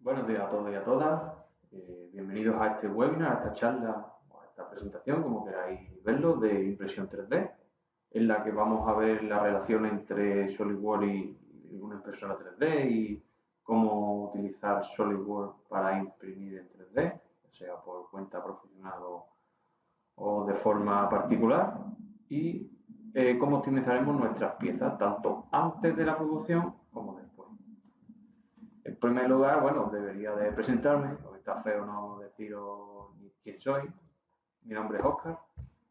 Buenos días a todos y a todas. Bienvenidos a este webinar, a esta charla o a esta presentación, como queráis verlo, de impresión 3D, en la que vamos a ver la relación entre SolidWorks y una impresora 3D y cómo utilizar SolidWorks para imprimir en 3D, ya sea por cuenta profesional o de forma particular, y cómo optimizaremos nuestras piezas, tanto antes de la producción como después. En primer lugar, bueno, debería de presentarme, porque está feo no deciros ni quién soy. Mi nombre es Óscar,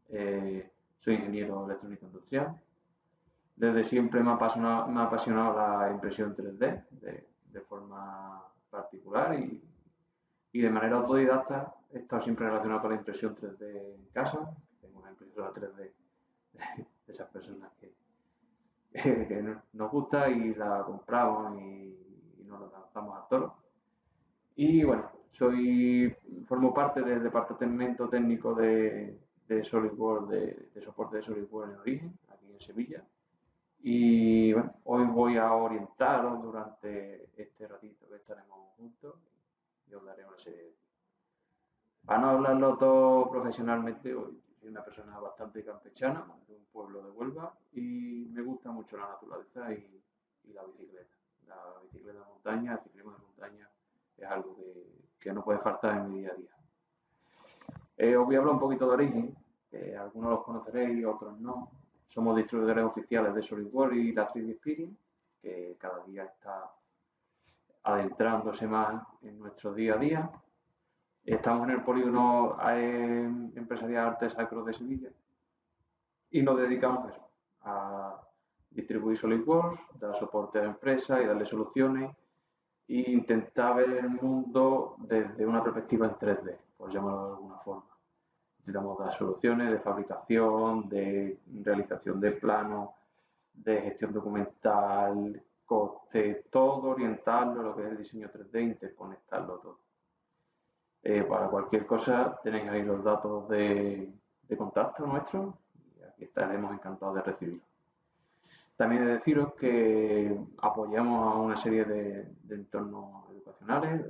soy ingeniero electrónico industrial. Desde siempre me ha apasionado la impresión 3D de forma particular y de manera autodidacta he estado siempre relacionado con la impresión 3D en casa. Tengo una impresora 3D de esas personas que nos gusta y la compramos y nos la lanzamos al toro. Y bueno, formo parte del departamento técnico de SolidWorks, de soporte de SolidWorks en origen, aquí en Sevilla. Y bueno, hoy voy a orientaros durante este ratito que estaremos juntos y os daré una serie de tips. Para no hablarlo todo profesionalmente, hoy soy una persona bastante campechana, de un pueblo de Huelva, y me gusta mucho la naturaleza y la bicicleta. La bicicleta de montaña, el ciclismo de montaña, es algo que no puede faltar en mi día a día. Os voy a hablar un poquito de origen, que algunos los conoceréis y otros no. Somos distribuidores oficiales de SolidWorks y la 3D Experience, que cada día está adentrándose más en nuestro día a día. Estamos en el polígono empresarial Artes Sacros de Sevilla y nos dedicamos a eso, a distribuir SolidWorks, dar soporte a empresas y darle soluciones e intentar ver el mundo desde una perspectiva en 3D, por llamarlo de alguna forma. Intentamos dar soluciones de fabricación, de realización de planos, de gestión documental, coste, todo orientarlo a lo que es el diseño 3D, interconectarlo todo. Para cualquier cosa tenéis ahí los datos de contacto nuestros y aquí estaremos encantados de recibirlos. También he de deciros que apoyamos a una serie de entornos educacionales,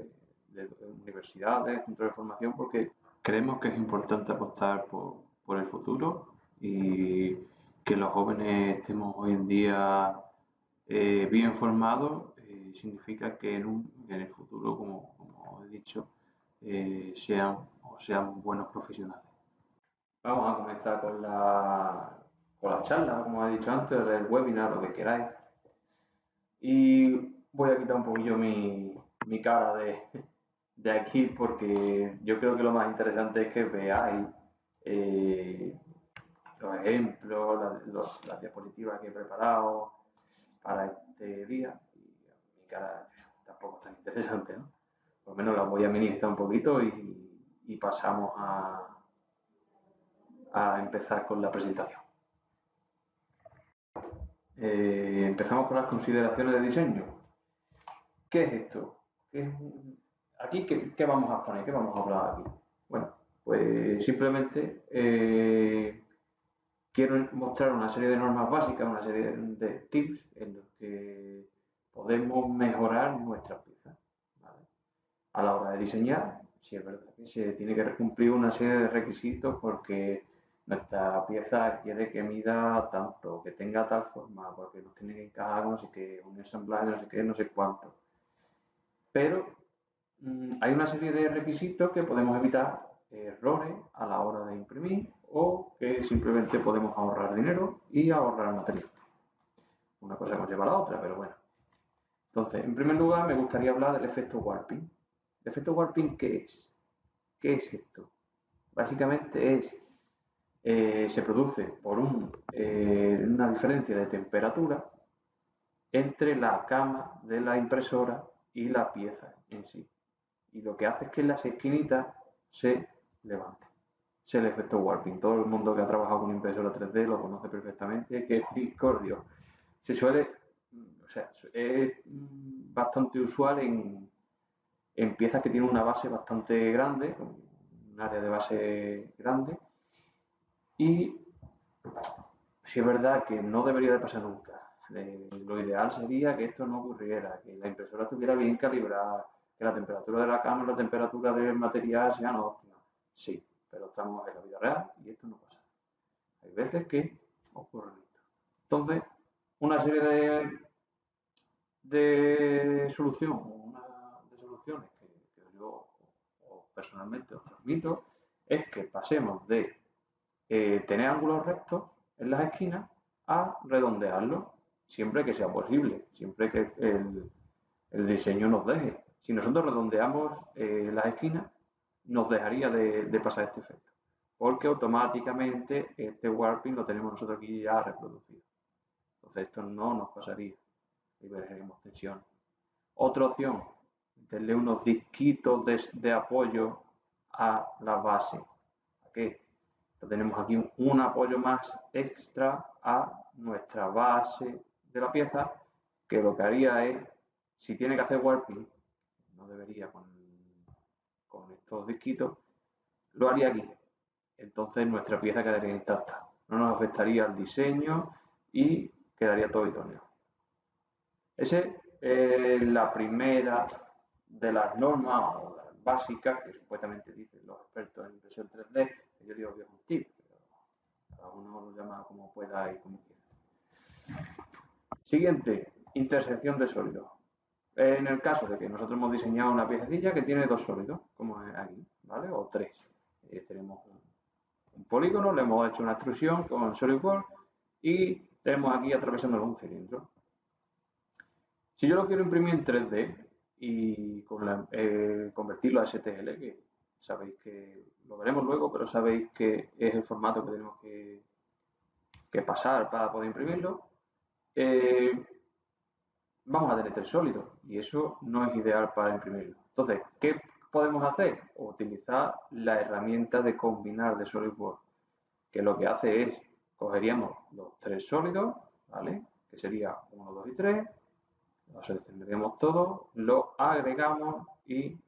de universidades, centros de formación, porque creemos que es importante apostar por el futuro y que los jóvenes estemos hoy en día bien formados significa que en el futuro, como he dicho, sean buenos profesionales. Vamos a comenzar con la charla, como he dicho antes, el webinar, lo que queráis. Y voy a quitar un poquillo mi cara de aquí porque yo creo que lo más interesante es que veáis eh, los ejemplos, las diapositivas que he preparado para este día. Y mi cara tampoco es tan interesante, ¿no? Por lo menos la voy a minimizar un poquito y pasamos a empezar con la presentación. Empezamos con las consideraciones de diseño. ¿Qué es esto? Aquí, ¿qué vamos a poner? ¿Qué vamos a hablar aquí? Bueno, pues simplemente quiero mostrar una serie de normas básicas, una serie de tips en los que podemos mejorar nuestras piezas. ¿Vale? A la hora de diseñar, sí es verdad que se tiene que cumplir una serie de requisitos porque nuestra pieza quiere que mida tanto, que tenga tal forma, porque nos tiene que encajar no sé qué, un ensamblaje no sé qué, no sé cuánto. Pero hay una serie de requisitos que podemos evitar errores a la hora de imprimir o que simplemente podemos ahorrar dinero y ahorrar material. Una cosa nos lleva a la otra, pero bueno. Entonces, en primer lugar, me gustaría hablar del efecto warping. ¿El efecto warping qué es? ¿Qué es esto? Básicamente se produce por una diferencia de temperatura entre la cama de la impresora y la pieza en sí. Y lo que hace es que las esquinitas se levanten. Es el efecto warping. Todo el mundo que ha trabajado con impresora 3D lo conoce perfectamente, que es discordio. Se suele, o sea, es bastante usual en piezas que tienen una base bastante grande, un área de base grande, y si es verdad que no debería de pasar nunca. Lo ideal sería que esto no ocurriera, que la impresora estuviera bien calibrada, que la temperatura de la cámara y la temperatura del material sean óptimas. Sí, pero estamos en la vida real y esto no pasa. Hay veces que ocurre esto. Entonces, una serie de soluciones que yo personalmente os transmito es que pasemos de tener ángulos rectos en las esquinas a redondearlos, siempre que sea posible, siempre que el diseño nos deje. Si nosotros redondeamos las esquinas, nos dejaría de pasar este efecto, porque automáticamente este warping lo tenemos nosotros aquí ya reproducido. Entonces esto no nos pasaría y veremos tensión. Otra opción, meterle unos disquitos de apoyo a la base. ¿A qué? Entonces tenemos aquí un apoyo más extra a nuestra base de la pieza, que lo que haría es, si tiene que hacer warping, no debería con estos disquitos, lo haría aquí. Entonces nuestra pieza quedaría intacta. No nos afectaría el diseño y quedaría todo idóneo. Esa es la primera de las normas o las básicas que supuestamente dicen los expertos en impresión 3D. Yo digo que es un tip, pero cada uno lo llama como pueda y como quiera. Siguiente, intersección de sólidos. En el caso de que nosotros hemos diseñado una piececilla que tiene dos sólidos, como es aquí, ¿vale? O tres. Tenemos un polígono, le hemos hecho una extrusión con SolidWorks y tenemos aquí atravesándolo un cilindro. Si yo lo quiero imprimir en 3D y convertirlo a STL, que sabéis que lo veremos luego, pero sabéis que es el formato que tenemos que pasar para poder imprimirlo, vamos a tener tres sólidos y eso no es ideal para imprimirlo. Entonces, ¿qué podemos hacer? Utilizar la herramienta de combinar de SolidWorks, que lo que hace es, cogeríamos los tres sólidos, ¿vale? Que sería 1, 2 y 3, lo seleccionaríamos todo, lo agregamos y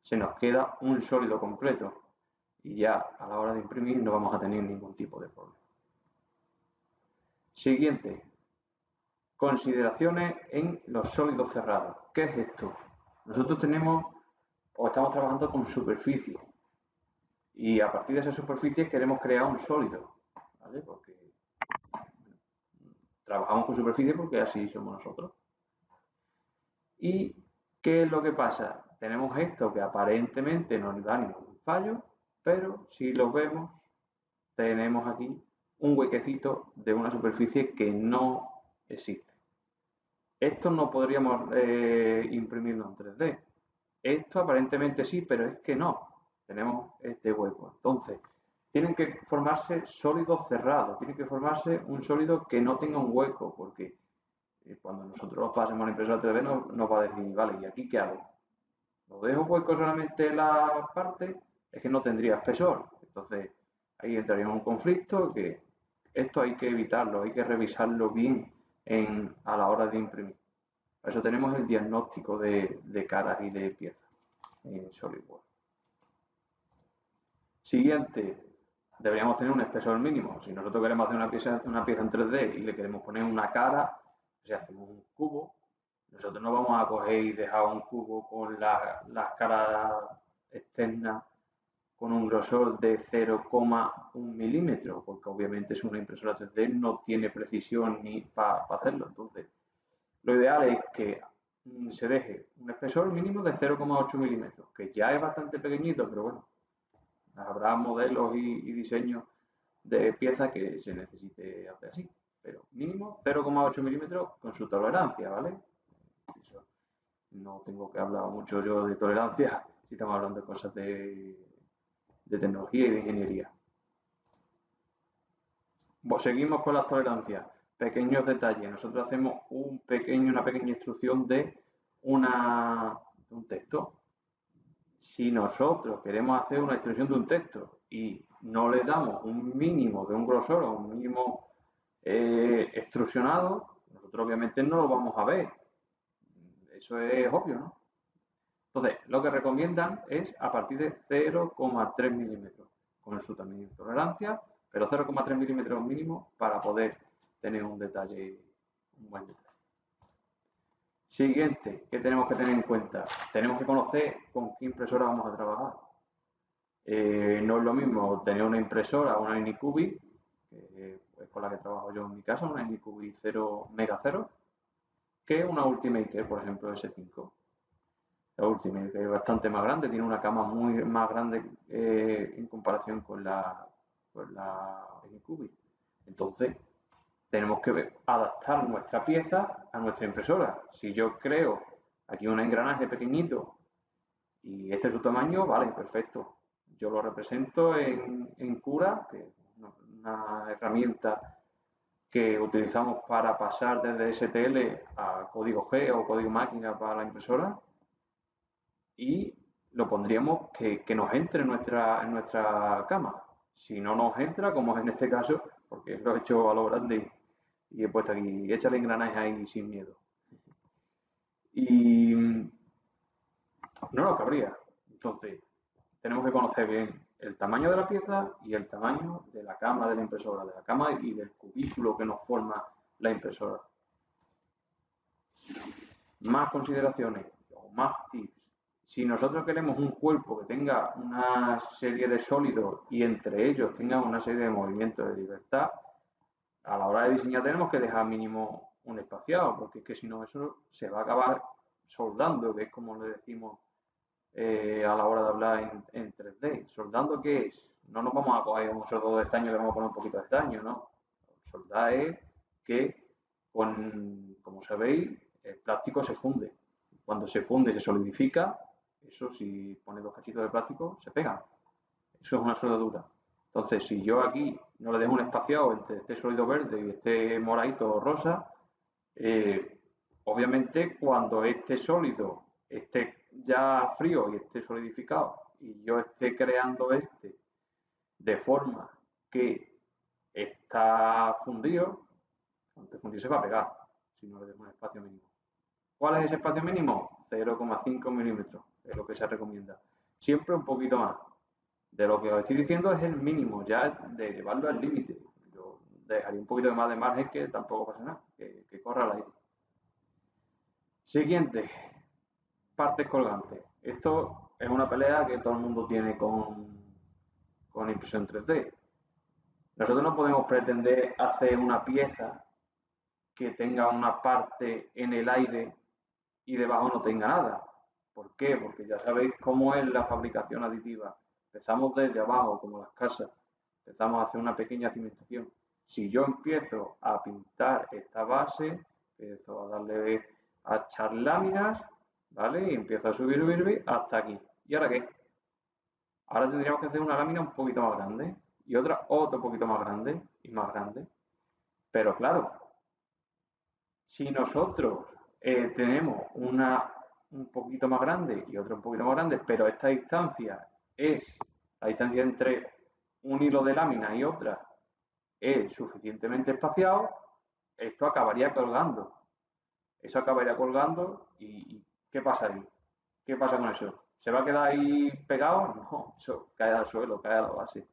se nos queda un sólido completo. Y ya a la hora de imprimir no vamos a tener ningún tipo de problema. Siguiente. Consideraciones en los sólidos cerrados. ¿Qué es esto? Nosotros tenemos o estamos trabajando con superficie y a partir de esa superficie queremos crear un sólido, ¿vale? Porque trabajamos con superficie porque así somos nosotros. ¿Y qué es lo que pasa? Tenemos esto que aparentemente no nos da ningún fallo, pero si lo vemos, tenemos aquí un huequecito de una superficie que no existe. Esto no podríamos imprimirlo en 3D. Esto aparentemente sí, pero es que no. Tenemos este hueco. Entonces, tienen que formarse sólidos cerrados. Tiene que formarse un sólido que no tenga un hueco, porque cuando nosotros pasemos a la impresora 3D nos va a decir, vale, ¿y aquí qué hago? ¿Lo dejo hueco solamente en la parte? Es que no tendría espesor. Entonces, ahí entraría en un conflicto que esto hay que evitarlo, hay que revisarlo bien a la hora de imprimir. Por eso tenemos el diagnóstico de caras y de piezas en SolidWorks. Siguiente, deberíamos tener un espesor mínimo. Si nosotros queremos hacer una pieza en 3D y le queremos poner una cara, si hacemos un cubo, nosotros no vamos a coger y dejar un cubo con las caras externas con un grosor de 0,1 milímetro, porque obviamente es una impresora 3D, no tiene precisión ni para hacerlo. Entonces, lo ideal es que se deje un espesor mínimo de 0,8 milímetros, que ya es bastante pequeñito, pero bueno, habrá modelos y diseños de piezas que se necesite hacer así, pero mínimo 0,8 milímetros con su tolerancia, ¿vale? Eso, no tengo que hablar mucho yo de tolerancia si estamos hablando de cosas de tecnología y de ingeniería. Seguimos con las tolerancias. Pequeños detalles. Nosotros hacemos una pequeña instrucción de un texto. Si nosotros queremos hacer una extrusión de un texto y no le damos un mínimo de un grosor o un mínimo extrusionado, nosotros obviamente no lo vamos a ver. Eso es obvio, ¿no? Entonces, lo que recomiendan es a partir de 0,3 milímetros, con su también tolerancia, pero 0,3 milímetros mínimo para poder tener un buen detalle. Siguiente, ¿qué tenemos que tener en cuenta? Tenemos que conocer con qué impresora vamos a trabajar. No es lo mismo tener una impresora, una Anycubic, que es con la que trabajo yo en mi casa, una Anycubic 0 Mega 0, que una Ultimaker, por ejemplo, S5. La Ultimate, que es bastante más grande, tiene una cama muy más grande en comparación con la Anycubic. Entonces, tenemos que adaptar nuestra pieza a nuestra impresora. Si yo creo aquí un engranaje pequeñito y este es su tamaño, vale, perfecto. Yo lo represento en Cura, que es una herramienta que utilizamos para pasar desde STL a código G o código máquina para la impresora y lo pondríamos que nos entre en nuestra cama. Si no nos entra, como es en este caso, porque lo he hecho a lo grande y he puesto aquí, échale engranaje ahí sin miedo. Y no nos cabría. Entonces, tenemos que conocer bien el tamaño de la pieza y el tamaño de la cama de la impresora, de la cama y del cubículo que nos forma la impresora. Más consideraciones o más tips. Si nosotros queremos un cuerpo que tenga una serie de sólidos y entre ellos tenga una serie de movimientos de libertad, a la hora de diseñar tenemos que dejar mínimo un espaciado, porque es que si no eso se va a acabar soldando, que es como le decimos a la hora de hablar en 3D. ¿Soldando qué es? No nos vamos a coger un soldado de estaño y le vamos a poner un poquito de estaño, ¿no? Soldar es que, como sabéis, el plástico se funde. Cuando se funde y se solidifica, eso si pone dos cachitos de plástico, se pegan. Eso es una soldadura. Entonces, si yo aquí no le dejo un espaciado entre este sólido verde y este moradito o rosa, obviamente cuando este sólido esté ya frío y esté solidificado y yo esté creando este de forma que está fundido, antes de fundir se va a pegar si no le dejo un espacio mínimo. ¿Cuál es ese espacio mínimo? 0,5 milímetros, es lo que se recomienda. Siempre un poquito más. De lo que os estoy diciendo es el mínimo, ya de llevarlo al límite. Yo dejaría un poquito más de margen que tampoco pasa nada, que corra el aire. Siguiente, partes colgantes. Esto es una pelea que todo el mundo tiene con impresión 3D. Nosotros no podemos pretender hacer una pieza que tenga una parte en el aire y debajo no tenga nada. ¿Por qué? Porque ya sabéis cómo es la fabricación aditiva. Empezamos desde abajo, como las casas. Empezamos a hacer una pequeña cimentación. Si yo empiezo a pintar esta base, empiezo a darle a echar láminas, ¿vale? Y empiezo a subir hasta aquí. ¿Y ahora qué? Ahora tendríamos que hacer una lámina un poquito más grande y otra otro poquito más grande y más grande. Pero claro, si nosotros tenemos una un poquito más grande y otra un poquito más grande, pero esta distancia es, la distancia entre un hilo de lámina y otra es suficientemente espaciado, esto acabaría colgando. Eso acabaría colgando y ¿qué pasa ahí? ¿Qué pasa con eso? ¿Se va a quedar ahí pegado? No, eso cae al suelo, cae a la base.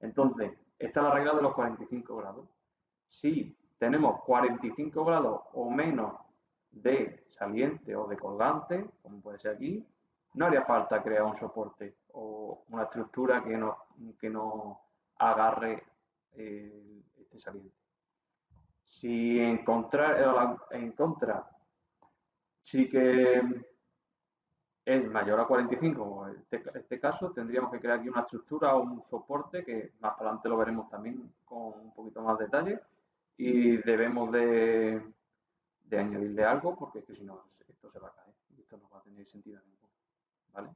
Entonces, esta es la regla de los 45 grados. Si tenemos 45 grados o menos de saliente o de colgante, como puede ser aquí, no haría falta crear un soporte o una estructura que no agarre este saliente. Si en contra sí que es mayor a 45, en este caso tendríamos que crear aquí una estructura o un soporte que más para adelante lo veremos también con un poquito más de detalle y debemos de añadirle algo porque es que si no esto se va a caer y esto no va a tener sentido ninguno, ¿vale?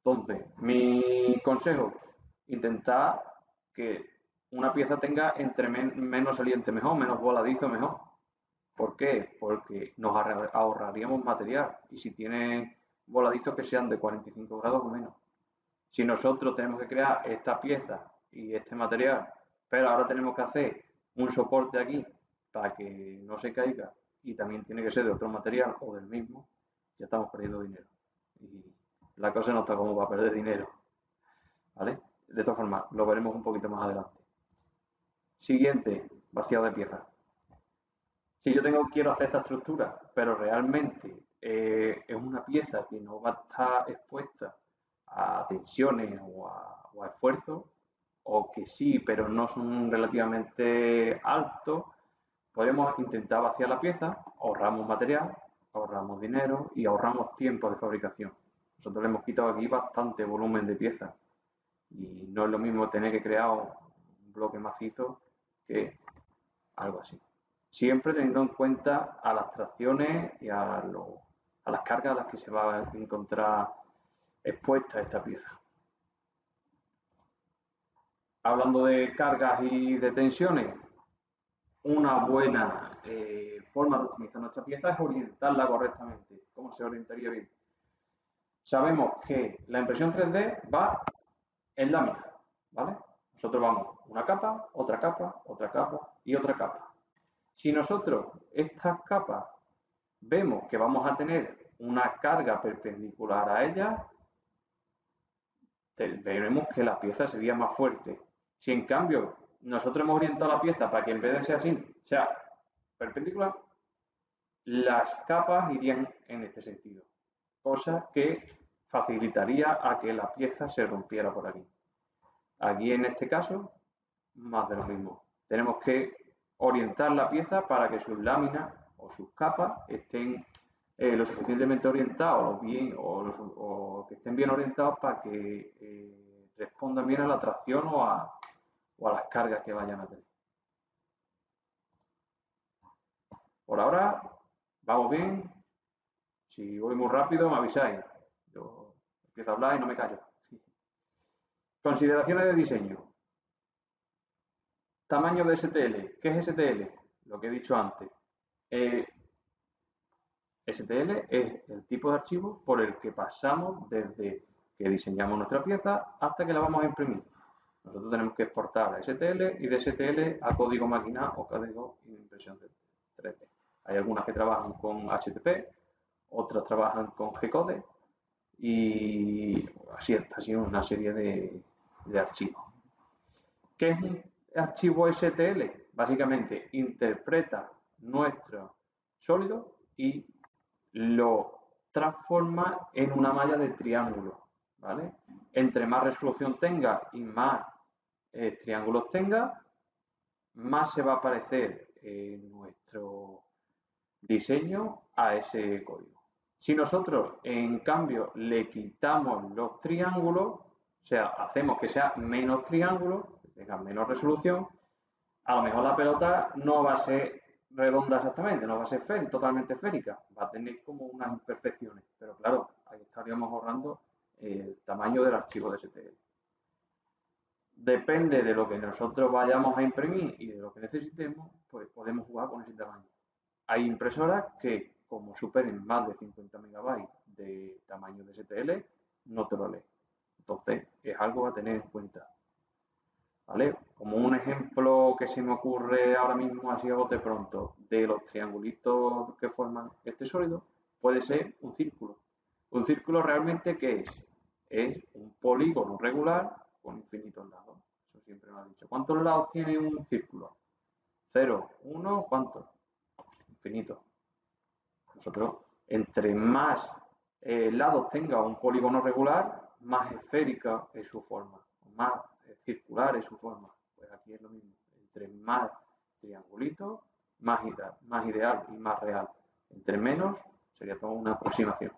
Entonces, mi consejo, intentar que una pieza tenga entre menos saliente mejor, menos voladizo mejor. ¿Por qué? Porque nos ahorraríamos material y si tiene voladizos que sean de 45 grados o menos. Si nosotros tenemos que crear esta pieza y este material, pero ahora tenemos que hacer un soporte aquí para que no se caiga y también tiene que ser de otro material o del mismo, ya estamos perdiendo dinero. Y la cosa no está como para perder dinero, ¿vale? De todas formas, lo veremos un poquito más adelante. Siguiente, vaciado de piezas. Si yo quiero hacer esta estructura, pero realmente es una pieza que no va a estar expuesta a tensiones o a esfuerzos, o que sí, pero no son relativamente altos, podemos intentar vaciar la pieza, ahorramos material, ahorramos dinero y ahorramos tiempo de fabricación. Nosotros le hemos quitado aquí bastante volumen de piezas y no es lo mismo tener que crear un bloque macizo que algo así. Siempre teniendo en cuenta a las tracciones y a las cargas a las que se va a encontrar expuesta esta pieza. Hablando de cargas y de tensiones, una buena forma de optimizar nuestra pieza es orientarla correctamente. ¿Cómo se orientaría bien? Sabemos que la impresión 3D va en lámina, ¿vale? Nosotros vamos una capa, otra capa, otra capa y otra capa. Si nosotros estas capas vemos que vamos a tener una carga perpendicular a ella, veremos que la pieza sería más fuerte. Si en cambio nosotros hemos orientado la pieza para que en vez de ser así, sea perpendicular, las capas irían en este sentido, cosa que facilitaría a que la pieza se rompiera por aquí. Aquí en este caso, más de lo mismo. Tenemos que orientar la pieza para que sus láminas o sus capas estén lo suficientemente orientados o que estén bien orientados para que respondan bien a la tracción o a las cargas que vayan a tener. Por ahora, vamos bien. Si voy muy rápido, me avisáis. Yo empiezo a hablar y no me callo. Consideraciones de diseño. Tamaño de STL. ¿Qué es STL? Lo que he dicho antes. STL es el tipo de archivo por el que pasamos desde que diseñamos nuestra pieza hasta que la vamos a imprimir. Nosotros tenemos que exportar a STL y de STL a código máquina o código de impresión 3D. Hay algunas que trabajan con HTTP, otras trabajan con G-Code y así una serie de archivos. ¿Qué es un archivo STL? Básicamente interpreta nuestro sólido y lo transforma en una malla de triángulo, ¿vale? Entre más resolución tenga y más triángulos tenga, más se va a parecer nuestro diseño a ese código. Si nosotros, en cambio, le quitamos los triángulos, o sea, hacemos que sea menos triángulos, que tenga menos resolución, a lo mejor la pelota no va a ser redonda exactamente, no va a ser totalmente esférica, va a tener como unas imperfecciones, pero claro, ahí estaríamos ahorrando el tamaño del archivo de STL. Depende de lo que nosotros vayamos a imprimir y de lo que necesitemos, pues podemos jugar con ese tamaño. Hay impresoras que, como superen más de 50 megabytes de tamaño de STL, no te lo lee. Entonces, es algo a tener en cuenta. ¿Vale? Como un ejemplo que se me ocurre ahora mismo, así a bote pronto, de los triangulitos que forman este sólido, puede ser un círculo. ¿Un círculo realmente qué es? Es un polígono regular con infinitos lados. Eso siempre me ha dicho. ¿Cuántos lados tiene un círculo? ¿Cero? ¿Uno? ¿Cuántos? Infinito. Nosotros, entre más lados tenga un polígono regular, más esférica es su forma, más circular es su forma. Pues aquí es lo mismo. Entre más triangulitos, más ideal y más real. Entre menos, sería toda una aproximación.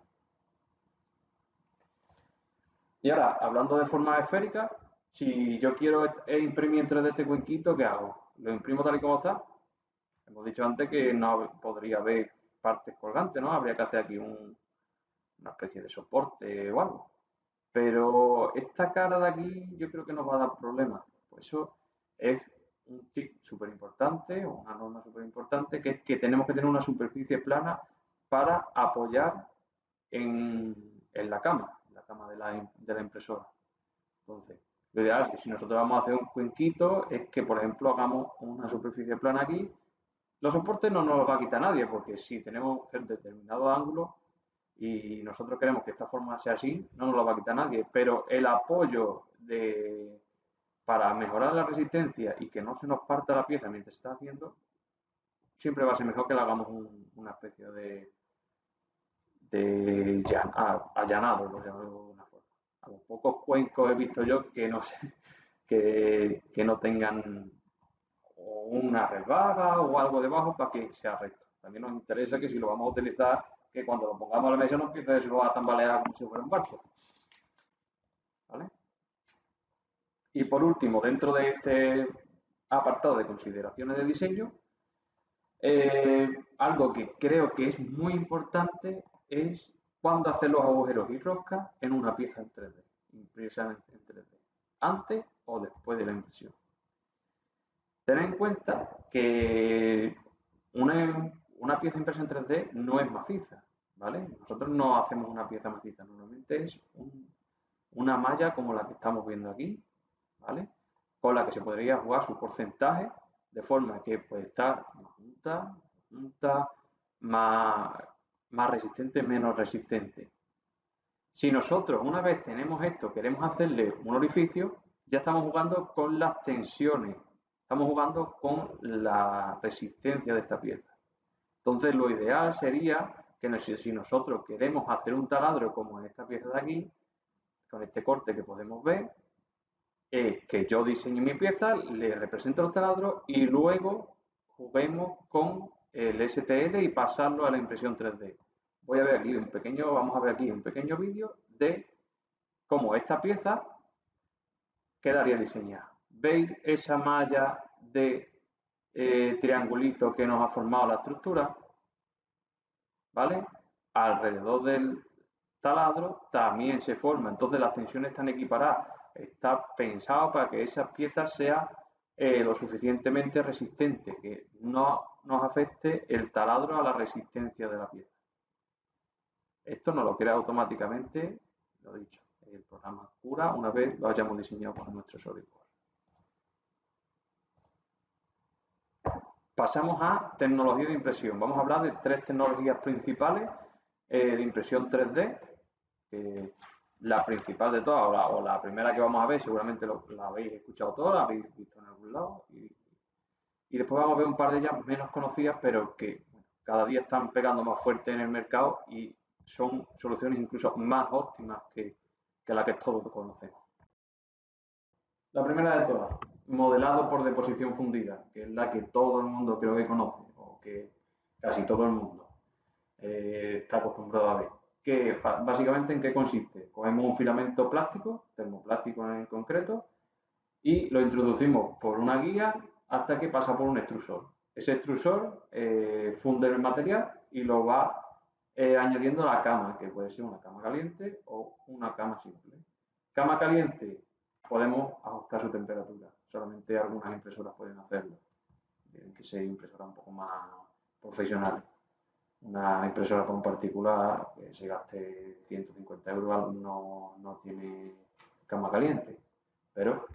Y ahora, hablando de forma esférica, si yo quiero imprimir en 3D este cuenquito, ¿qué hago? ¿Lo imprimo tal y como está? Hemos dicho antes que no podría haber partes colgantes, ¿no? Habría que hacer aquí una especie de soporte o algo. Pero esta cara de aquí yo creo que nos va a dar problemas. Por eso es un tip súper importante, o una norma súper importante, que es que tenemos que tener una superficie plana para apoyar en la cama de la impresora. Entonces, lo ideal es que si nosotros vamos a hacer un cuenquito, es que, por ejemplo, hagamos una superficie plana aquí. Los soportes no nos los va a quitar nadie, porque si tenemos determinado ángulo y nosotros queremos que esta forma sea así, no nos lo va a quitar nadie. Pero el apoyo para mejorar la resistencia y que no se nos parta la pieza mientras se está haciendo, siempre va a ser mejor que le hagamos una especie de allanado, por llamarlo de alguna forma. A los pocos cuencos he visto yo que no sé, que no tengan una resbaga o algo debajo para que sea recto. También nos interesa que si lo vamos a utilizar, que cuando lo pongamos a la mesa no empiece eso a tambalear como si fuera un barco. ¿Vale? Y por último, dentro de este apartado de consideraciones de diseño, algo que creo que es muy importante es cuándo hacer los agujeros y roscas en una pieza en 3D, impresa en 3D, antes o después de la impresión. Ten en cuenta que una pieza impresa en 3D no es maciza, ¿vale? Nosotros no hacemos una pieza maciza, normalmente es una malla como la que estamos viendo aquí, ¿vale? Con la que se podría jugar su porcentaje, de forma que puede estar junta, más resistente, menos resistente. Si nosotros, una vez tenemos esto, queremos hacerle un orificio, ya estamos jugando con las tensiones, estamos jugando con la resistencia de esta pieza. Entonces, lo ideal sería que si nosotros queremos hacer un taladro como en esta pieza de aquí, con este corte que podemos ver, es que yo diseñe mi pieza, le represento los taladros y luego juguemos con el STL y pasarlo a la impresión 3D. Vamos a ver aquí un pequeño vídeo de cómo esta pieza quedaría diseñada. ¿Veis esa malla de triangulito que nos ha formado la estructura? ¿Vale? Alrededor del taladro también se forma, entonces las tensiones están equiparadas. Está pensado para que esas piezas sean lo suficientemente resistentes, que no nos afecte el taladro a la resistencia de la pieza. Esto no lo crea automáticamente, lo he dicho, el programa Cura una vez lo hayamos diseñado con nuestro SolidWorks. Pasamos a tecnología de impresión. Vamos a hablar de 3 tecnologías principales de impresión 3D. La principal de todas, o la primera que vamos a ver, seguramente la habéis escuchado todas, la habéis visto en algún lado. Y después vamos a ver un par de ellas menos conocidas, pero que cada día están pegando más fuerte en el mercado y son soluciones incluso más óptimas que la que todos conocemos. La primera de todas, modelado por deposición fundida, que es la que todo el mundo creo que conoce, o que casi todo el mundo está acostumbrado a ver. Que básicamente, ¿en qué consiste? Cogemos un filamento plástico, termoplástico en concreto, y lo introducimos por una guía hasta que pasa por un extrusor. Ese extrusor funde el material y lo va añadiendo a la cama, que puede ser una cama caliente o una cama simple. Cama caliente, podemos ajustar su temperatura. Solamente algunas impresoras pueden hacerlo. Tienen que ser impresoras un poco más profesionales. Una impresora para un particular que se gaste 150 euros no tiene cama caliente. Pero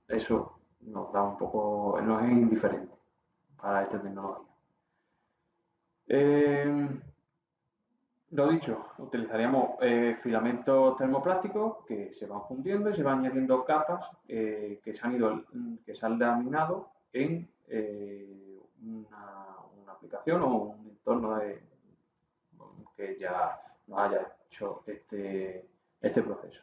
eso nos da un poco, nos es indiferente para esta tecnología. Lo dicho, utilizaríamos filamentos termoplásticos que se van fundiendo y se van añadiendo capas que se han laminado en una aplicación o un entorno que ya nos haya hecho este proceso.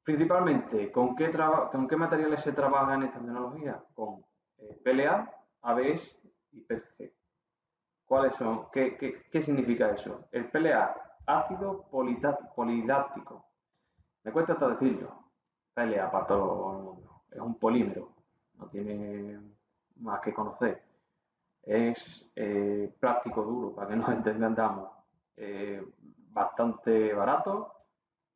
Principalmente, ¿con qué materiales se trabaja en esta tecnología? Con PLA, ABS y PSG. ¿Cuáles son? ¿Qué significa eso? El PLA, ácido poliláctico. Me cuesta hasta decirlo. PLA para todo el mundo. Es un polímero. No tiene más que conocer. Es plástico duro, para que nos entendamos. Bastante barato.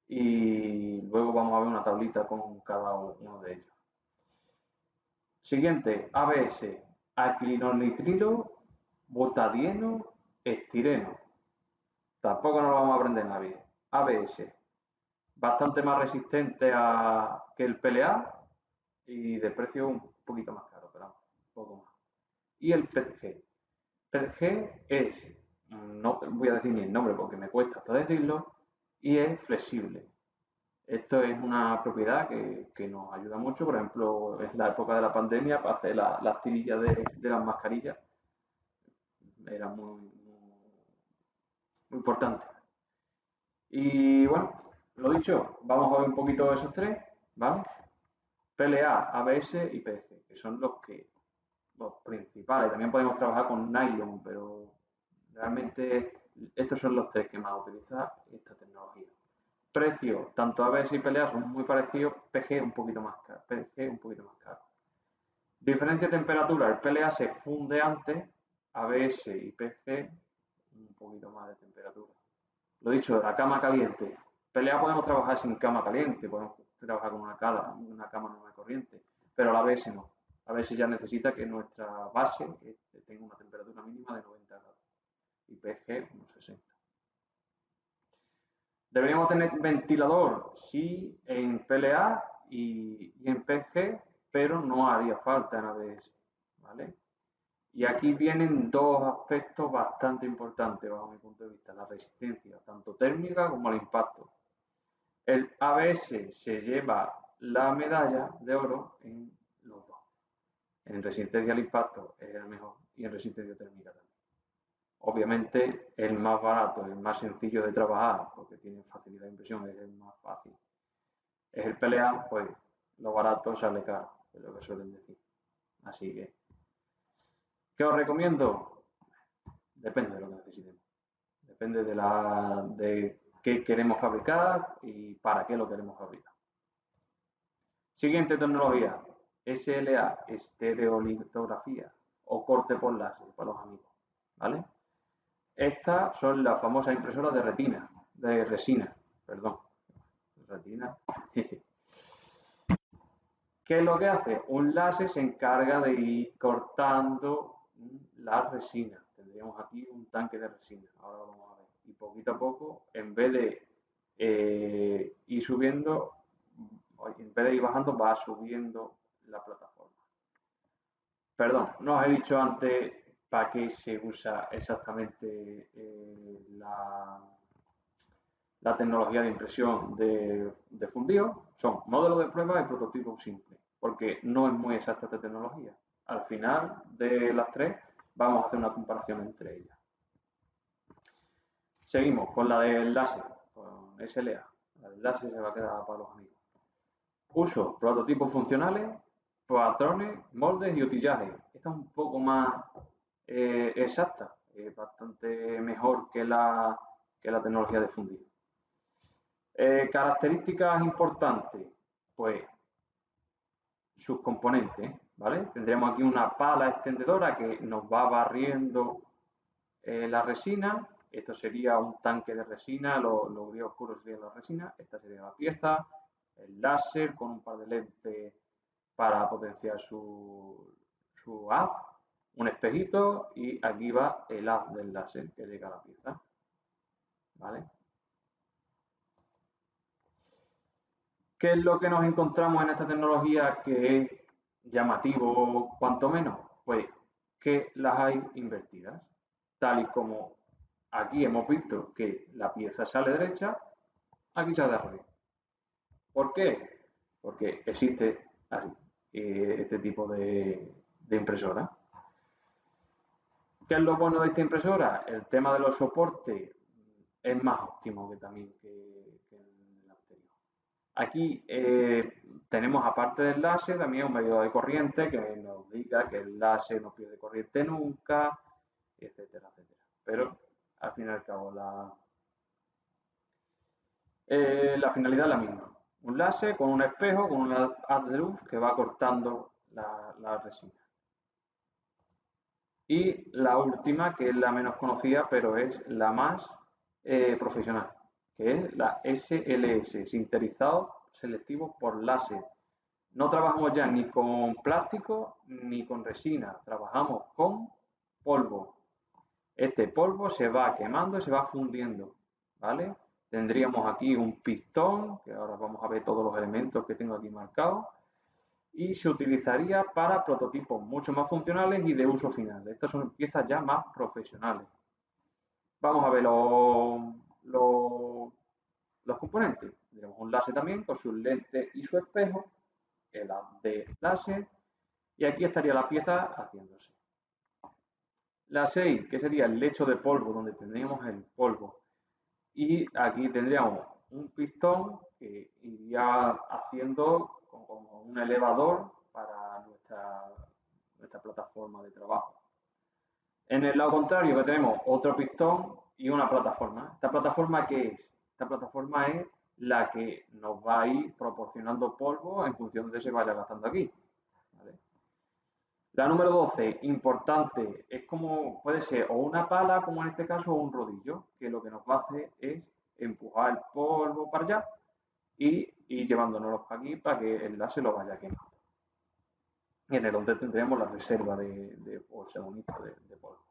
Y luego vamos a ver una tablita con cada uno de ellos. Siguiente, ABS, acrilonitrilo, butadieno, estireno. Tampoco nos lo vamos a aprender nadie. ABS, bastante más resistente que el PLA y de precio un poquito más caro, pero un poco más. Y el PETG. PETG es, no voy a decir ni el nombre porque me cuesta hasta decirlo, y es flexible. Esto es una propiedad que nos ayuda mucho, por ejemplo, en la época de la pandemia, para hacer las tirillas de las mascarillas, era muy importante. Y bueno, lo dicho, vamos a ver un poquito de esos tres, ¿vale? PLA, ABS y PG, que son los principales. También podemos trabajar con nylon, pero realmente estos son los tres que más utiliza esta tecnología. Precio, tanto ABS y PLA son muy parecidos, PG un poquito más caro. PG un poquito más caro. Diferencia de temperatura, el PLA se funde antes, ABS y PG un poquito más de temperatura. Lo dicho, la cama caliente. PLA podemos trabajar sin cama caliente, podemos trabajar con una cama normal corriente, pero la ABS no. La ABS ya necesita que nuestra base tenga una temperatura mínima de 90 grados y PG unos 60. ¿Deberíamos tener ventilador? Sí, en PLA y en PG, pero no haría falta en ABS, ¿vale? Y aquí vienen dos aspectos bastante importantes bajo mi punto de vista, la resistencia, tanto térmica como al impacto. El ABS se lleva la medalla de oro en los dos. En resistencia al impacto es el mejor y en resistencia térmica también. Obviamente el más barato, el más sencillo de trabajar, porque tiene facilidad de impresión, es el más fácil. Es el PLA, pues lo barato sale caro, es lo que suelen decir. Así que, ¿qué os recomiendo? Depende de lo que necesitemos. Depende de qué queremos fabricar y para qué lo queremos fabricar. Siguiente tecnología, SLA, estereolitografía o corte por láser para los amigos, ¿vale? Estas son las famosas impresoras de resina, perdón, retina. ¿Qué es lo que hace? Un láser se encarga de ir cortando la resina. Tendríamos aquí un tanque de resina, ahora lo vamos a ver. Y poquito a poco, en vez de ir subiendo, en vez de ir bajando, va subiendo la plataforma. Perdón, no os he dicho antes para qué se usa exactamente la tecnología de impresión de fundido. Son modelos de prueba y prototipos simples, porque no es muy exacta esta tecnología. Al final de las tres vamos a hacer una comparación entre ellas. Seguimos con la del láser, con SLA. La del láser se va a quedar para los amigos. Uso prototipos funcionales, patrones, moldes y utillaje. Esta es un poco más exacta, bastante mejor que la tecnología de fundido. Características importantes, pues sus componentes, ¿vale? Tendríamos aquí una pala extendedora que nos va barriendo la resina. Esto sería un tanque de resina, lo gris oscuro sería la resina, esta sería la pieza, el láser con un par de lentes para potenciar su haz, un espejito y aquí va el haz del láser que llega a la pieza, ¿vale? ¿Qué es lo que nos encontramos en esta tecnología que es llamativo cuanto menos? Pues que las hay invertidas, tal y como aquí hemos visto que la pieza sale derecha, aquí sale al revés. ¿Por qué? Porque existe este tipo de impresora. ¿Qué es lo bueno de esta impresora? El tema de los soportes es más óptimo que también que en el anterior. Aquí tenemos, aparte del láser, también un medidor de corriente que nos diga que el láser no pierde corriente nunca, etcétera, etcétera. Pero al fin y al cabo la finalidad es la misma. Un láser con un espejo, con un haz de luz que va cortando la resina. Y la última, que es la menos conocida, pero es la más profesional, que es la SLS, sinterizado selectivo por láser. No trabajamos ya ni con plástico ni con resina, trabajamos con polvo. Este polvo se va quemando y se va fundiendo, ¿vale? Tendríamos aquí un pistón, que ahora vamos a ver todos los elementos que tengo aquí marcados, y se utilizaría para prototipos mucho más funcionales y de uso final. Estas son piezas ya más profesionales. Vamos a ver los componentes. Tendremos un láser también con sus lentes y su espejo, el haz de láser, y aquí estaría la pieza haciéndose. La 6, que sería el lecho de polvo, donde tendríamos el polvo. Y aquí tendríamos un pistón que iría haciendo como un elevador para nuestra plataforma de trabajo. En el lado contrario que tenemos otro pistón y una plataforma. ¿Esta plataforma qué es? Esta plataforma es la que nos va a ir proporcionando polvo en función de se vaya gastando aquí. ¿Vale? La número 12, importante, es como puede ser o una pala, como en este caso, o un rodillo, que lo que nos va a hacer es empujar el polvo para allá y ir llevándonos para aquí para que el láser lo vaya quemando. Y en el 11 tendremos la reserva o segundito de polvo.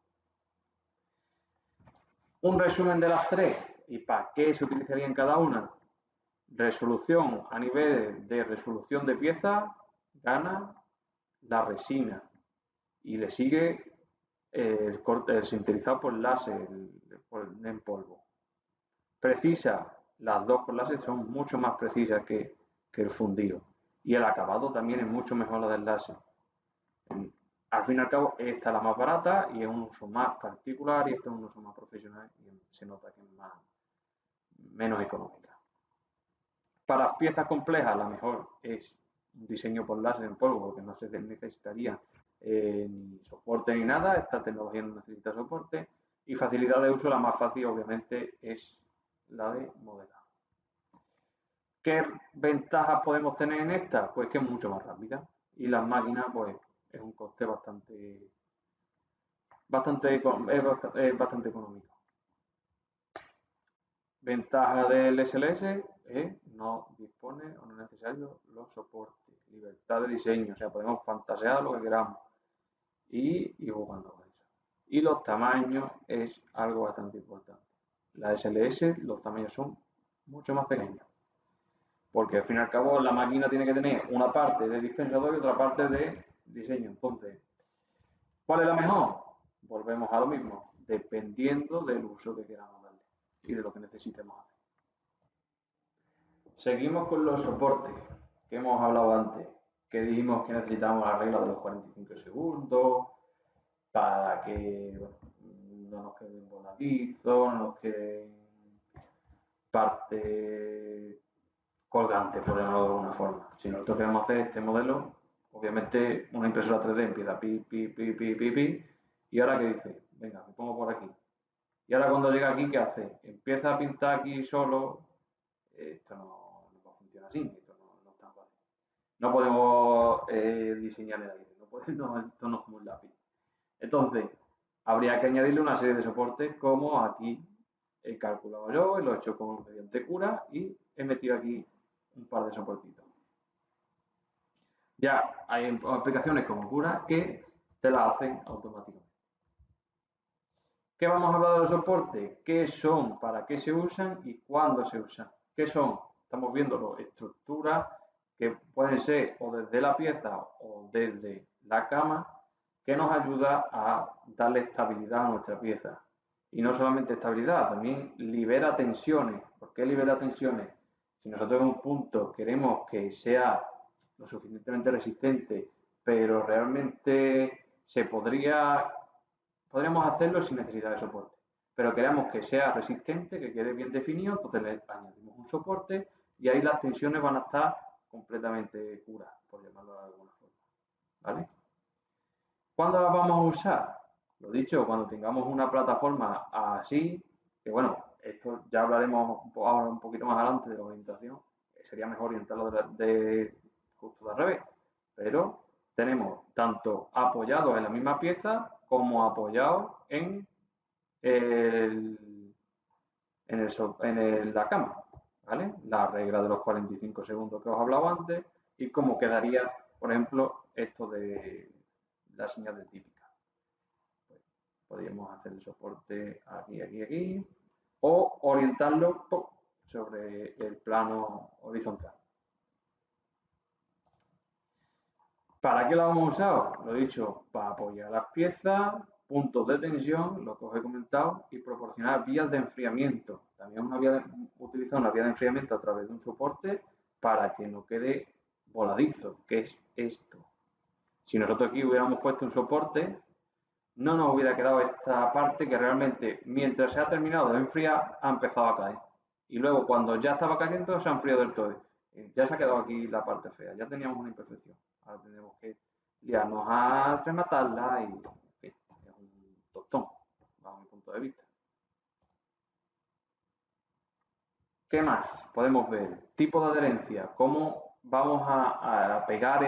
Un resumen de las tres y para qué se utilizaría en cada una. Resolución a nivel de resolución de pieza, gana la resina y le sigue el sintetizado por láser en polvo. Precisa, las dos por láser son mucho más precisas que el fundido y el acabado también es mucho mejor la del láser. Al fin y al cabo, esta es la más barata y es un uso más particular y este es un uso más profesional y se nota que es menos económica. Para las piezas complejas, la mejor es un diseño por láser en polvo, porque no se necesitaría ni soporte ni nada. Esta tecnología no necesita soporte. Y facilidad de uso, la más fácil, obviamente, es la de modelado. ¿Qué ventajas podemos tener en esta? Pues que es mucho más rápida. Y las máquinas, pues, es un coste bastante económico. Ventaja del SLS es no dispone o no es necesario los soportes, libertad de diseño, o sea, podemos fantasear lo que queramos y ir jugando con eso. Y los tamaños es algo bastante importante. La SLS, los tamaños son mucho más pequeños, porque al fin y al cabo la máquina tiene que tener una parte de dispensador y otra parte de diseño. Entonces, ¿cuál es la mejor? Volvemos a lo mismo, dependiendo del uso que queramos darle y de lo que necesitemos hacer. Seguimos con los soportes que hemos hablado antes, que dijimos que necesitamos la regla de los 45 segundos para que no nos queden voladizos, no nos queden parte colgante, por llamarlo de alguna forma. Si nosotros queremos hacer este modelo, obviamente una impresora 3D empieza pi, pi, pi, pi, pi, pi, y ahora ¿qué dice? Venga, me pongo por aquí. Y ahora cuando llega aquí, ¿qué hace? Empieza a pintar aquí solo. Esto no va a funcionar así, esto no está fácil. No podemos diseñar el aire, esto no es como un lápiz. Entonces, habría que añadirle una serie de soportes como aquí he calculado yo, lo he hecho con mediante cura y he metido aquí un par de soportitos. Ya hay aplicaciones como cura que te las hacen automáticamente. ¿Qué vamos a hablar de los soportes? ¿Qué son? ¿Para qué se usan? ¿Y cuándo se usan? ¿Qué son? Estamos viendo estructuras que pueden ser o desde la pieza o desde la cama que nos ayuda a darle estabilidad a nuestra pieza. Y no solamente estabilidad, también libera tensiones. ¿Por qué libera tensiones? Si nosotros en un punto queremos que sea lo suficientemente resistente, pero realmente podríamos hacerlo sin necesidad de soporte. Pero queremos que sea resistente, que quede bien definido, entonces le añadimos un soporte y ahí las tensiones van a estar completamente curadas, por llamarlo de alguna forma. ¿Vale? ¿Cuándo las vamos a usar? Lo dicho, cuando tengamos una plataforma así, que bueno, esto ya hablaremos ahora un poquito más adelante de la orientación, sería mejor orientarlo justo de al revés, pero tenemos tanto apoyados en la misma pieza como apoyados en la cama, ¿vale? La regla de los 45 segundos que os hablaba antes y cómo quedaría, por ejemplo, esto de la señal de típica. Pues, podríamos hacer el soporte aquí, aquí, aquí, o orientarlo sobre el plano horizontal. ¿Para qué lo hemos usado? Lo he dicho, para apoyar las piezas, puntos de tensión, lo que os he comentado, y proporcionar vías de enfriamiento. También utilizar una vía de enfriamiento a través de un soporte para que no quede voladizo, que es esto. Si nosotros aquí hubiéramos puesto un soporte, no nos hubiera quedado esta parte que realmente, mientras se ha terminado de enfriar, ha empezado a caer. Y luego, cuando ya estaba cayendo, se ha enfriado del todo. Ya se ha quedado aquí la parte fea, ya teníamos una imperfección. Ahora tenemos que liarnos a rematarla y, en fin, es un tostón, bajo mi punto de vista. ¿Qué más podemos ver? Tipo de adherencia, cómo vamos a pegar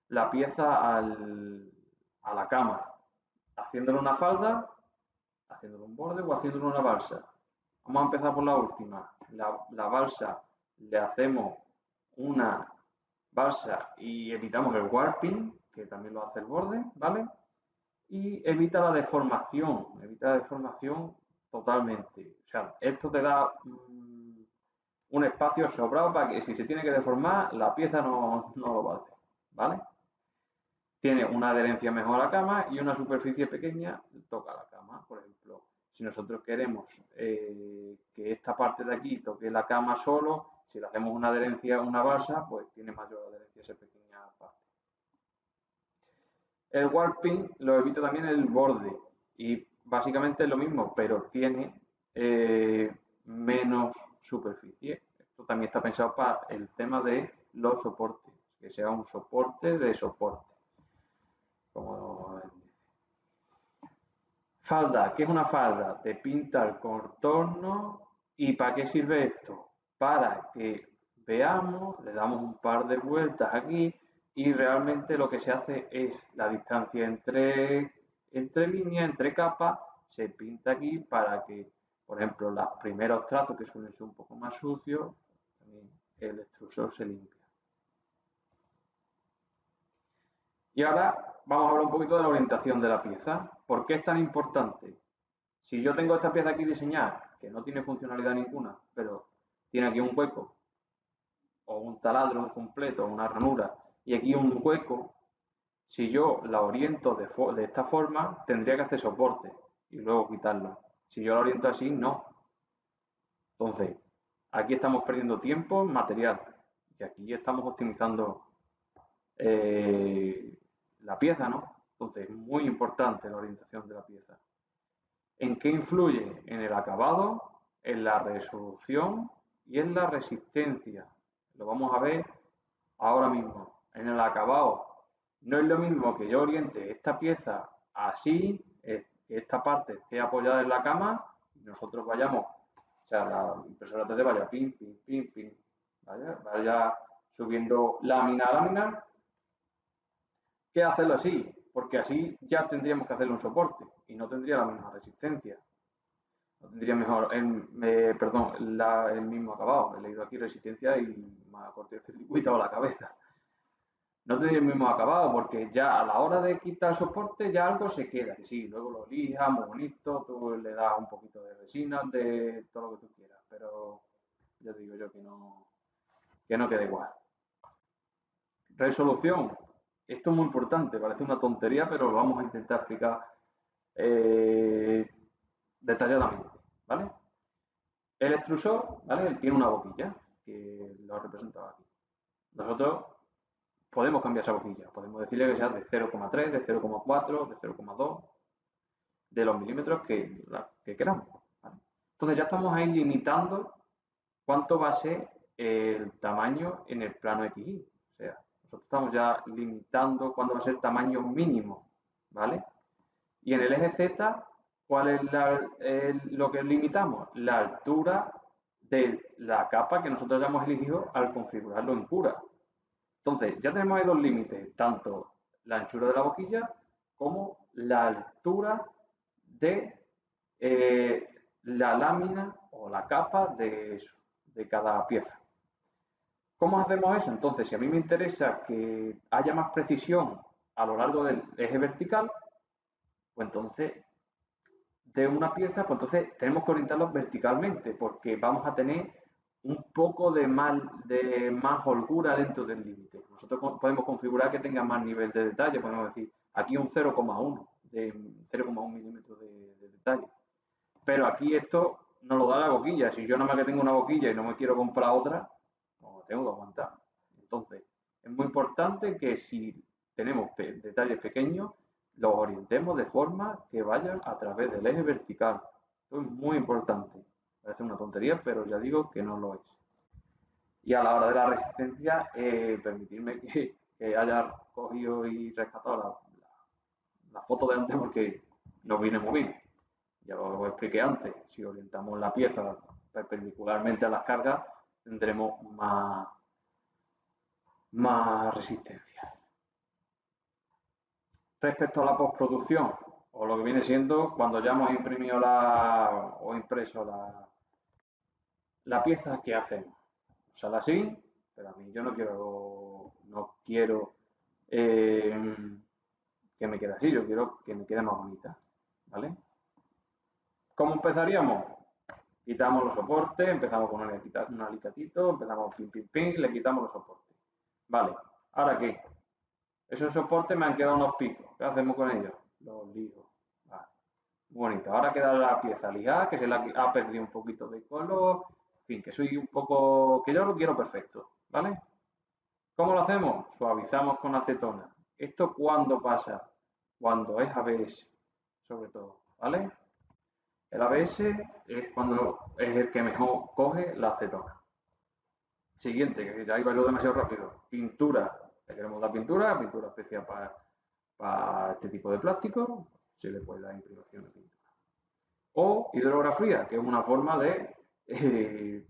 la pieza a la cama, haciéndole una falda, haciéndole un borde o haciéndole una balsa. Vamos a empezar por la última. La balsa le hacemos una balsa y evitamos el warping, que también lo hace el borde, ¿vale? Y evita la deformación totalmente. O sea, esto te da un espacio sobrado para que si se tiene que deformar, la pieza no lo va a hacer, ¿vale? Tiene una adherencia mejor a la cama y una superficie pequeña toca la cama. Por ejemplo, si nosotros queremos que esta parte de aquí toque la cama solo, si le hacemos una adherencia, una balsa, pues tiene mayor adherencia esa pequeña parte. El warping lo evita también el borde y básicamente es lo mismo, pero tiene menos superficie. Esto también está pensado para el tema de los soportes, que sea un soporte de soporte. Como falda, ¿qué es una falda? Te pinta el contorno. ¿Y para qué sirve esto? Para que veamos, le damos un par de vueltas aquí y realmente lo que se hace es la distancia entre líneas, entre capas, se pinta aquí para que, por ejemplo, los primeros trazos que suelen ser un poco más sucios, también el extrusor se limpia. Y ahora vamos a hablar un poquito de la orientación de la pieza. ¿Por qué es tan importante? Si yo tengo esta pieza aquí diseñada, que no tiene funcionalidad ninguna, pero tiene aquí un hueco, o un taladro completo, una ranura, y aquí un hueco, si yo la oriento de esta forma, tendría que hacer soporte y luego quitarla. Si yo la oriento así, no. Entonces, aquí estamos perdiendo tiempo en material y aquí estamos optimizando la pieza, ¿no? Entonces, es muy importante la orientación de la pieza. ¿En qué influye? En el acabado, en la resolución y en la resistencia. Lo vamos a ver ahora mismo. En el acabado, no es lo mismo que yo oriente esta pieza así, que esta parte esté apoyada en la cama y nosotros vayamos, o sea, la impresora 3D vaya pin, pin, pin, pin, vaya subiendo lámina a lámina, que hacerlo así, porque así ya tendríamos que hacerle un soporte y no tendría la misma resistencia. No tendría mejor, el mismo acabado. He leído aquí resistencia y me ha cortocircuitado la cabeza. No tendría el mismo acabado porque ya a la hora de quitar el soporte ya algo se queda. Y sí, luego lo lijas, muy bonito, tú le das un poquito de resina, de todo lo que tú quieras. Pero ya digo yo que no quede igual. Resolución. Esto es muy importante, parece una tontería, pero lo vamos a intentar explicar detalladamente, ¿vale? El extrusor, ¿vale? Él tiene una boquilla, que lo he representado aquí. Nosotros podemos cambiar esa boquilla, podemos decirle que sea de 0,3, de 0,4, de 0,2, de los milímetros que queramos, ¿vale? Entonces ya estamos ahí limitando cuánto va a ser el tamaño en el plano XY. O sea, nosotros estamos ya limitando cuándo va a ser el tamaño mínimo, ¿vale? Y en el eje Z, ¿cuál es lo que limitamos? La altura de la capa que nosotros hayamos elegido al configurarlo en cura. Entonces, ya tenemos ahí dos límites, tanto la anchura de la boquilla como la altura de la lámina o la capa de cada pieza. ¿Cómo hacemos eso? Entonces, si a mí me interesa que haya más precisión a lo largo del eje vertical, pues entonces de una pieza, pues entonces tenemos que orientarlos verticalmente porque vamos a tener un poco de más holgura dentro del límite. Nosotros podemos configurar que tenga más nivel de detalle, podemos decir aquí un 0,1 de 0,1 milímetros de detalle. Pero aquí esto no lo da la boquilla. Si yo nada más que tengo una boquilla y no me quiero comprar otra, pues tengo que aguantar. Entonces, es muy importante que si tenemos detalles pequeños, los orientemos de forma que vayan a través del eje vertical. Esto es muy importante. Parece una tontería, pero ya digo que no lo es. Y a la hora de la resistencia, permitirme que haya cogido y rescatado la foto de antes porque no viene muy bien. Ya lo expliqué antes, si orientamos la pieza perpendicularmente a las cargas, tendremos más resistencia. Respecto a la postproducción, o lo que viene siendo cuando ya hemos imprimido o impreso la pieza, ¿qué hacemos? Usarla así, pero a mí yo no quiero que me quede así, yo quiero que me quede más bonita, ¿vale? ¿Cómo empezaríamos? Quitamos los soportes, empezamos con un alicatito, empezamos pin, pin, pin, le quitamos los soportes. Vale, ¿ahora qué? Esos soportes me han quedado unos picos. ¿Qué hacemos con ellos? Los lijo. Vale. Muy bonito. Ahora queda la pieza lijada, que se le ha perdido un poquito de color. En fin, que soy un poco... que yo lo quiero perfecto. ¿Vale? ¿Cómo lo hacemos? Suavizamos con acetona. ¿Esto cuándo pasa? Cuando es ABS, sobre todo. ¿Vale? El ABS es el que mejor coge la acetona. Siguiente, que ya iba yo demasiado rápido. Pintura. Le queremos dar pintura especial para este tipo de plástico. Se le puede dar imprimación de pintura. O hidrografía, que es una forma de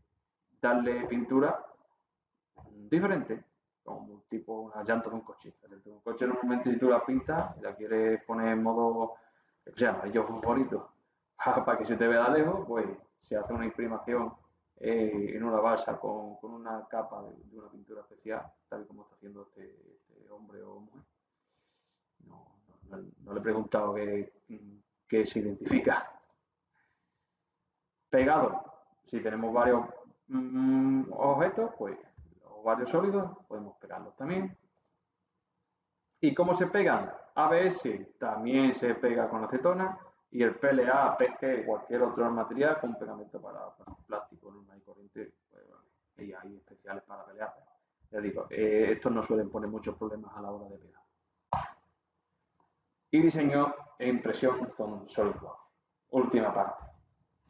darle pintura diferente, como tipo una llanta de un coche. Un coche normalmente si tú la pintas y la quieres poner en modo, que sea amarillo fosforito, para que se te vea de lejos, pues se hace una imprimación en una balsa con una capa de una pintura especial, tal y como está haciendo este hombre o mujer. No le he preguntado qué se identifica. Pegado. Si tenemos varios objetos, pues, o varios sólidos, podemos pegarlos también. ¿Y cómo se pegan? ABS también se pega con acetona y el PLA, PG, cualquier otro material con pegamento para plástico normal y corriente. Pues, y hay especiales para pelear. Ya digo, estos no suelen poner muchos problemas a la hora de pegar. Y diseño e impresión con SolidWorks. Última parte,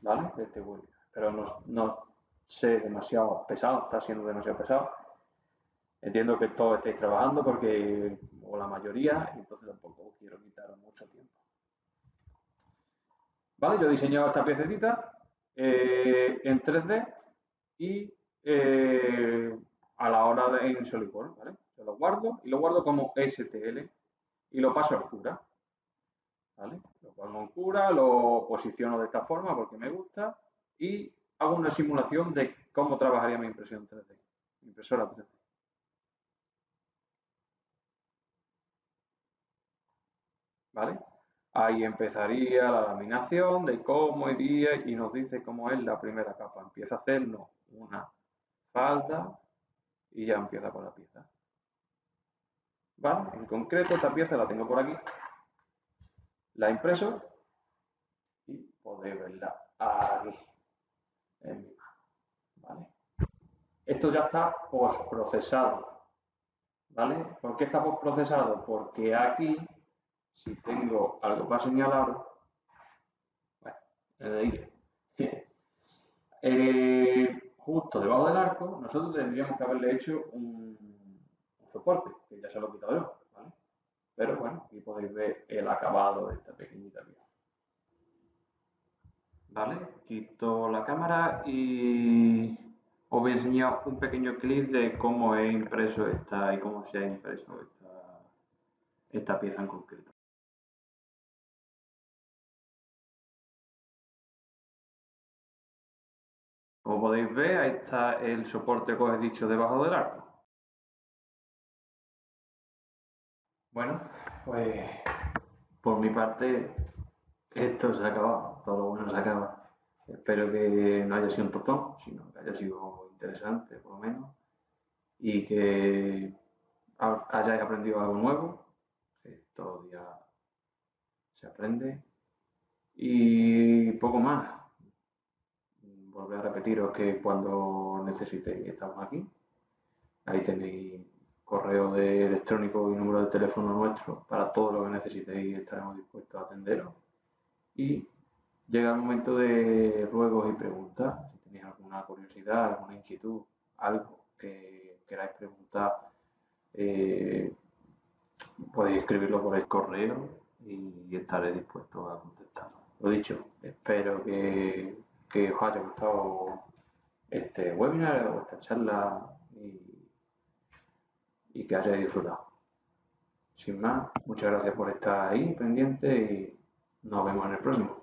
¿vale? De este webinar. Pero no sé demasiado pesado, está siendo demasiado pesado. Entiendo que todos estáis trabajando porque, o la mayoría, y entonces tampoco quiero quitaros mucho tiempo. ¿Vale? Yo he diseñado esta piececita en 3D y a la hora de en SolidWorks, ¿vale? Yo lo guardo y lo guardo como STL y lo paso a Cura, ¿vale? Lo pongo en Cura, lo posiciono de esta forma porque me gusta y hago una simulación de cómo trabajaría mi impresión 3D, mi impresora 3D. ¿Vale? Ahí empezaría la laminación de cómo iría y nos dice cómo es la primera capa. Empieza a hacernos una falda y ya empieza con la pieza. ¿Vale? En concreto esta pieza la tengo por aquí. La impreso y podéis verla aquí en mi mano. ¿Vale? Esto ya está postprocesado. ¿Vale? ¿Por qué está postprocesado? Porque aquí, si tengo algo para señalaros, bueno, justo debajo del arco, nosotros tendríamos que haberle hecho un soporte, que ya se lo he quitado yo, ¿vale? Pero bueno, aquí podéis ver el acabado de esta pequeñita pieza. ¿Vale? Quito la cámara y os voy a enseñar un pequeño clip de cómo he impreso esta y cómo se ha impreso esta pieza en concreto. Como podéis ver, ahí está el soporte que os he dicho debajo del arco. Bueno, pues por mi parte esto se ha acabado, todo lo bueno se acaba. Espero que no haya sido un tostón, sino que haya sido interesante por lo menos y que hayáis aprendido algo nuevo. Estos días se aprende y poco más. Volver a repetiros que cuando necesitéis estamos aquí. Ahí tenéis correo electrónico y número de teléfono nuestro para todo lo que necesitéis, estaremos dispuestos a atenderos. Y llega el momento de ruegos y preguntas. Si tenéis alguna curiosidad, alguna inquietud, algo que queráis preguntar, podéis escribirlo por el correo y estaré dispuesto a contestar. Lo dicho, espero que os haya gustado este webinar o esta charla y que hayáis disfrutado. Sin más, muchas gracias por estar ahí pendiente y nos vemos en el próximo.